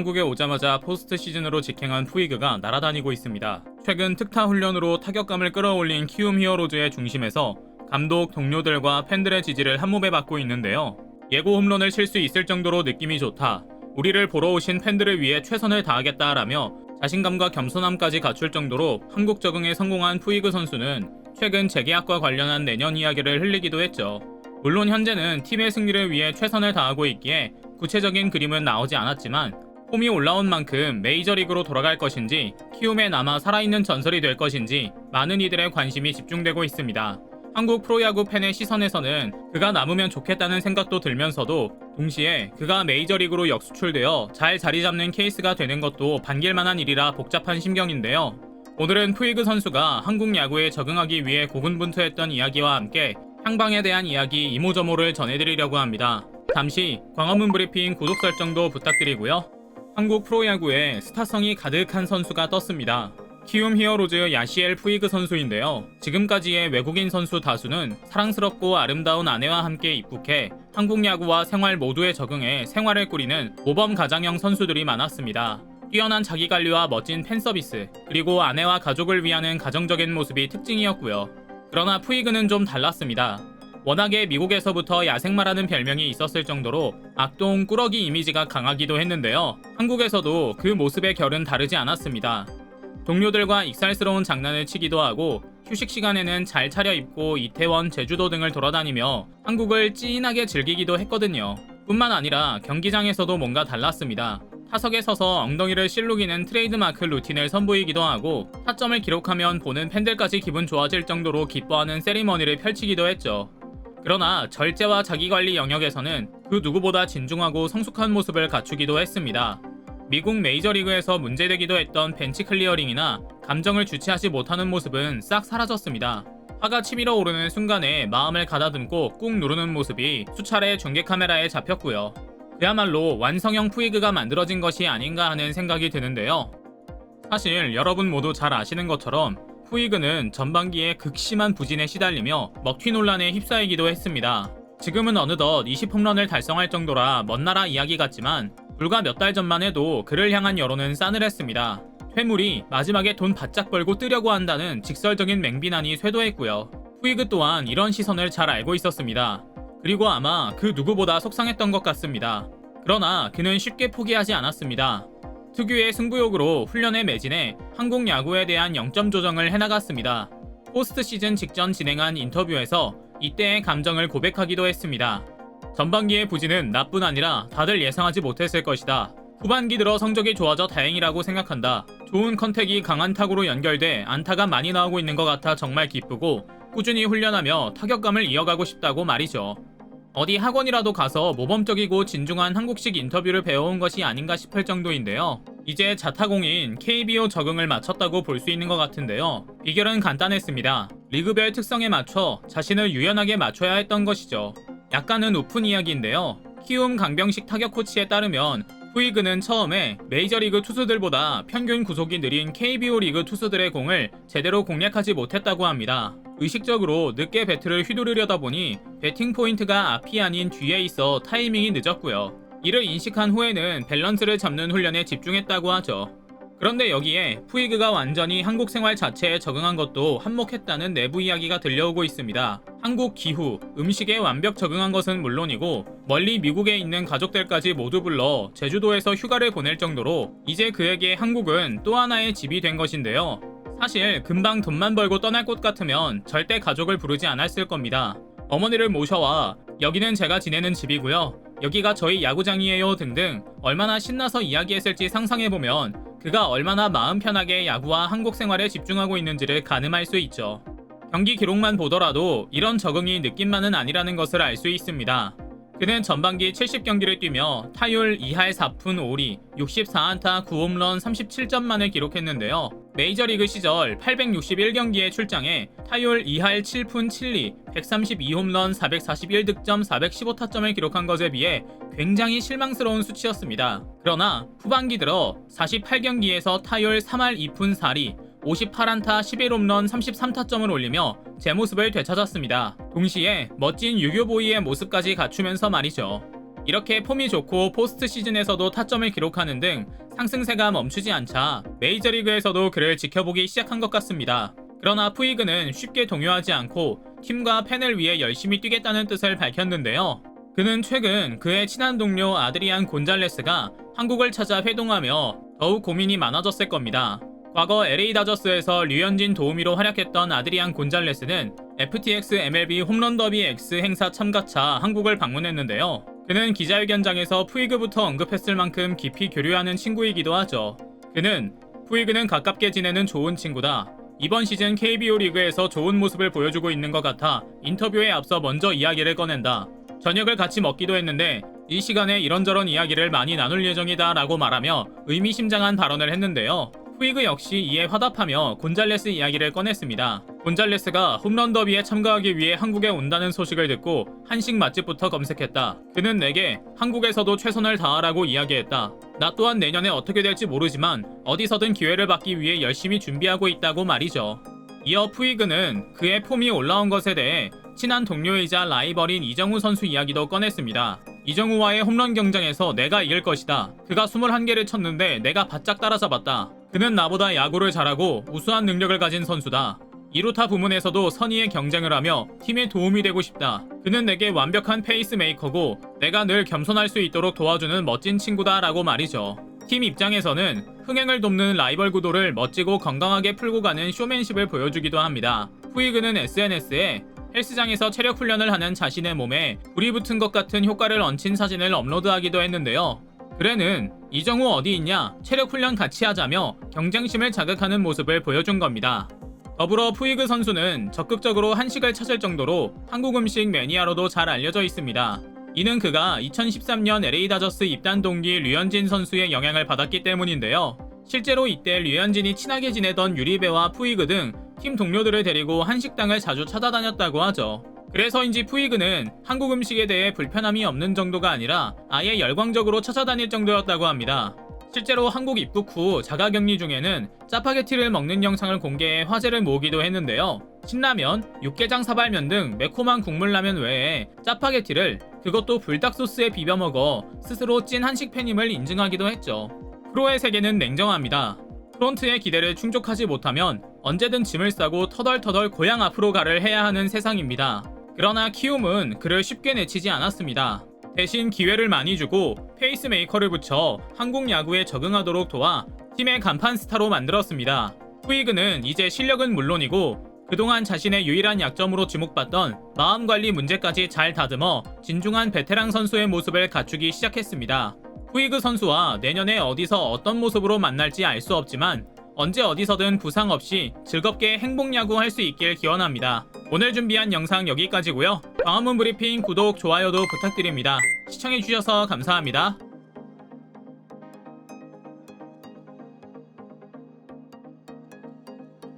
한국에 오자마자 포스트 시즌으로 직행한 푸이그가 날아다니고 있습니다. 최근 특타 훈련으로 타격감을 끌어올린 키움 히어로즈의 중심에서 감독, 동료들과 팬들의 지지를 한몸에 받고 있는데요. 예고 홈런을 칠 수 있을 정도로 느낌이 좋다. 우리를 보러 오신 팬들을 위해 최선을 다하겠다라며 자신감과 겸손함까지 갖출 정도로 한국 적응에 성공한 푸이그 선수는 최근 재계약과 관련한 내년 이야기를 흘리기도 했죠. 물론 현재는 팀의 승리를 위해 최선을 다하고 있기에 구체적인 그림은 나오지 않았지만 폼이 올라온 만큼 메이저리그로 돌아갈 것인지 키움에 남아 살아있는 전설이 될 것인지 많은 이들의 관심이 집중되고 있습니다. 한국 프로야구 팬의 시선에서는 그가 남으면 좋겠다는 생각도 들면서도 동시에 그가 메이저리그로 역수출되어 잘 자리 잡는 케이스가 되는 것도 반길만한 일이라 복잡한 심경인데요. 오늘은 푸이그 선수가 한국 야구에 적응하기 위해 고군분투했던 이야기와 함께 향방에 대한 이야기 이모저모를 전해드리려고 합니다. 잠시 광화문 브리핑 구독 설정도 부탁드리고요. 한국 프로야구에 스타성이 가득한 선수가 떴습니다. 키움 히어로즈 야시엘 푸이그 선수인데요. 지금까지의 외국인 선수 다수는 사랑스럽고 아름다운 아내와 함께 입국해 한국 야구와 생활 모두에 적응해 생활을 꾸리는 모범 가장형 선수들이 많았습니다. 뛰어난 자기관리와 멋진 팬서비스, 그리고 아내와 가족을 위하는 가정적인 모습이 특징이었고요. 그러나 푸이그는 좀 달랐습니다. 워낙에 미국에서부터 야생마라는 별명이 있었을 정도로 악동 꾸러기 이미지가 강하기도 했는데요. 한국에서도 그 모습의 결은 다르지 않았습니다. 동료들과 익살스러운 장난을 치기도 하고 휴식 시간에는 잘 차려입고 이태원, 제주도 등을 돌아다니며 한국을 찐하게 즐기기도 했거든요. 뿐만 아니라 경기장에서도 뭔가 달랐습니다. 타석에 서서 엉덩이를 실룩이는 트레이드마크 루틴을 선보이기도 하고 타점을 기록하면 보는 팬들까지 기분 좋아질 정도로 기뻐하는 세리머니를 펼치기도 했죠. 그러나 절제와 자기관리 영역에서는 그 누구보다 진중하고 성숙한 모습을 갖추기도 했습니다. 미국 메이저리그에서 문제되기도 했던 벤치 클리어링이나 감정을 주체하지 못하는 모습은 싹 사라졌습니다. 화가 치밀어 오르는 순간에 마음을 가다듬고 꾹 누르는 모습이 수차례 중계 카메라에 잡혔고요. 그야말로 완성형 푸이그가 만들어진 것이 아닌가 하는 생각이 드는데요. 사실 여러분 모두 잘 아시는 것처럼 푸이그는 전반기에 극심한 부진에 시달리며 먹튀 논란에 휩싸이기도 했습니다. 지금은 어느덧 20홈런을 달성할 정도라 먼 나라 이야기 같지만 불과 몇 달 전만 해도 그를 향한 여론은 싸늘했습니다. 퇴물이 마지막에 돈 바짝 벌고 뜨려고 한다는 직설적인 맹비난이 쇄도했고요. 푸이그 또한 이런 시선을 잘 알고 있었습니다. 그리고 아마 그 누구보다 속상했던 것 같습니다. 그러나 그는 쉽게 포기하지 않았습니다. 특유의 승부욕으로 훈련에 매진해 한국 야구에 대한 0점 조정을 해나갔습니다. 포스트 시즌 직전 진행한 인터뷰에서 이때의 감정을 고백하기도 했습니다. 전반기의 부진은 나뿐 아니라 다들 예상하지 못했을 것이다. 후반기 들어 성적이 좋아져 다행이라고 생각한다. 좋은 컨택이 강한 타구로 연결돼 안타가 많이 나오고 있는 것 같아 정말 기쁘고 꾸준히 훈련하며 타격감을 이어가고 싶다고 말이죠. 어디 학원이라도 가서 모범적이고 진중한 한국식 인터뷰를 배워온 것이 아닌가 싶을 정도인데요. 이제 자타공인 KBO 적응을 마쳤다고 볼 수 있는 것 같은데요. 비결은 간단했습니다. 리그별 특성에 맞춰 자신을 유연하게 맞춰야 했던 것이죠. 약간은 우픈 이야기인데요. 키움 강병식 타격 코치에 따르면 푸이그는 처음에 메이저리그 투수들보다 평균 구속이 느린 KBO 리그 투수들의 공을 제대로 공략하지 못했다고 합니다. 의식적으로 늦게 배트를 휘두르려다 보니 배팅 포인트가 앞이 아닌 뒤에 있어 타이밍이 늦었고요. 이를 인식한 후에는 밸런스를 잡는 훈련에 집중했다고 하죠. 그런데 여기에 푸이그가 완전히 한국 생활 자체에 적응한 것도 한몫했다는 내부 이야기가 들려오고 있습니다. 한국 기후, 음식에 완벽 적응한 것은 물론이고 멀리 미국에 있는 가족들까지 모두 불러 제주도에서 휴가를 보낼 정도로 이제 그에게 한국은 또 하나의 집이 된 것인데요. 사실 금방 돈만 벌고 떠날 곳 같으면 절대 가족을 부르지 않았을 겁니다. 어머니를 모셔와 여기는 제가 지내는 집이고요. 여기가 저희 야구장이에요 등등 얼마나 신나서 이야기했을지 상상해보면 그가 얼마나 마음 편하게 야구와 한국 생활에 집중하고 있는지를 가늠할 수 있죠. 경기 기록만 보더라도 이런 적응이 느낌만은 아니라는 것을 알 수 있습니다. 그는 전반기 70경기를 뛰며 타율 2할 4푼 5리, 64안타 9홈런 37점만을 기록했는데요. 메이저리그 시절 861경기에 출장해 타율 2할 7푼 7리, 132홈런 441득점 415타점을 기록한 것에 비해 굉장히 실망스러운 수치였습니다. 그러나 후반기 들어 48경기에서 타율 3할 2푼 4리, 58안타 11홈런 33타점을 올리며 제 모습을 되찾았습니다. 동시에 멋진 유교보이의 모습까지 갖추면서 말이죠. 이렇게 폼이 좋고 포스트 시즌에서도 타점을 기록하는 등 상승세가 멈추지 않자 메이저리그에서도 그를 지켜보기 시작한 것 같습니다. 그러나 푸이그는 쉽게 동요하지 않고 팀과 팬을 위해 열심히 뛰겠다는 뜻을 밝혔는데요. 그는 최근 그의 친한 동료 아드리안 곤잘레스가 한국을 찾아 회동하며 더욱 고민이 많아졌을 겁니다. 과거 LA 다저스에서 류현진 도우미로 활약했던 아드리안 곤잘레스는 FTX MLB 홈런 더비 X 행사 참가차 한국을 방문했는데요. 그는 기자회견장에서 푸이그부터 언급했을 만큼 깊이 교류하는 친구이기도 하죠. 그는 푸이그는 가깝게 지내는 좋은 친구다. 이번 시즌 KBO 리그에서 좋은 모습을 보여주고 있는 것 같아 인터뷰에 앞서 먼저 이야기를 꺼낸다. 저녁을 같이 먹기도 했는데 이 시간에 이런저런 이야기를 많이 나눌 예정이다 라고 말하며 의미심장한 발언을 했는데요. 푸이그 역시 이에 화답하며 곤잘레스 이야기를 꺼냈습니다. 곤잘레스가 홈런 더비에 참가하기 위해 한국에 온다는 소식을 듣고 한식 맛집부터 검색했다. 그는 내게 한국에서도 최선을 다하라고 이야기했다. 나 또한 내년에 어떻게 될지 모르지만 어디서든 기회를 받기 위해 열심히 준비하고 있다고 말이죠. 이어 푸이그는 그의 폼이 올라온 것에 대해 친한 동료이자 라이벌인 이정우 선수 이야기도 꺼냈습니다. 이정우와의 홈런 경쟁에서 내가 이길 것이다. 그가 21개를 쳤는데 내가 바짝 따라잡았다. 그는 나보다 야구를 잘하고 우수한 능력을 가진 선수다. 2루타 부문에서도 선의의 경쟁을 하며 팀에 도움이 되고 싶다. 그는 내게 완벽한 페이스메이커고 내가 늘 겸손할 수 있도록 도와주는 멋진 친구다 라고 말이죠. 팀 입장에서는 흥행을 돕는 라이벌 구도를 멋지고 건강하게 풀고 가는 쇼맨십을 보여주기도 합니다. 푸이그는 SNS에 헬스장에서 체력 훈련을 하는 자신의 몸에 불이 붙은 것 같은 효과를 얹힌 사진을 업로드하기도 했는데요. 그래는 이정우 어디 있냐? 체력 훈련 같이 하자며 경쟁심을 자극하는 모습을 보여준 겁니다. 더불어 푸이그 선수는 적극적으로 한식을 찾을 정도로 한국 음식 매니아로도 잘 알려져 있습니다. 이는 그가 2013년 LA 다저스 입단 동기 류현진 선수의 영향을 받았기 때문인데요. 실제로 이때 류현진이 친하게 지내던 유리배와 푸이그 등 팀 동료들을 데리고 한식당을 자주 찾아다녔다고 하죠. 그래서인지 푸이그는 한국 음식에 대해 불편함이 없는 정도가 아니라 아예 열광적으로 찾아다닐 정도였다고 합니다. 실제로 한국 입국 후 자가격리 중에는 짜파게티를 먹는 영상을 공개해 화제를 모으기도 했는데요. 신라면, 육개장 사발면 등 매콤한 국물라면 외에 짜파게티를 그것도 불닭 소스에 비벼 먹어 스스로 찐 한식 팬임을 인증하기도 했죠. 프로의 세계는 냉정합니다. 프론트의 기대를 충족하지 못하면 언제든 짐을 싸고 터덜터덜 고향 앞으로 가를 해야 하는 세상입니다. 그러나 키움은 그를 쉽게 내치지 않았습니다. 대신 기회를 많이 주고 페이스메이커를 붙여 한국 야구에 적응하도록 도와 팀의 간판 스타로 만들었습니다. 푸이그는 이제 실력은 물론이고 그동안 자신의 유일한 약점으로 주목받던 마음관리 문제까지 잘 다듬어 진중한 베테랑 선수의 모습을 갖추기 시작했습니다. 푸이그 선수와 내년에 어디서 어떤 모습으로 만날지 알 수 없지만 언제 어디서든 부상 없이 즐겁게 행복야구 할 수 있길 기원합니다. 오늘 준비한 영상 여기까지고요. 광화문 브리핑 구독, 좋아요도 부탁드립니다. 시청해주셔서 감사합니다.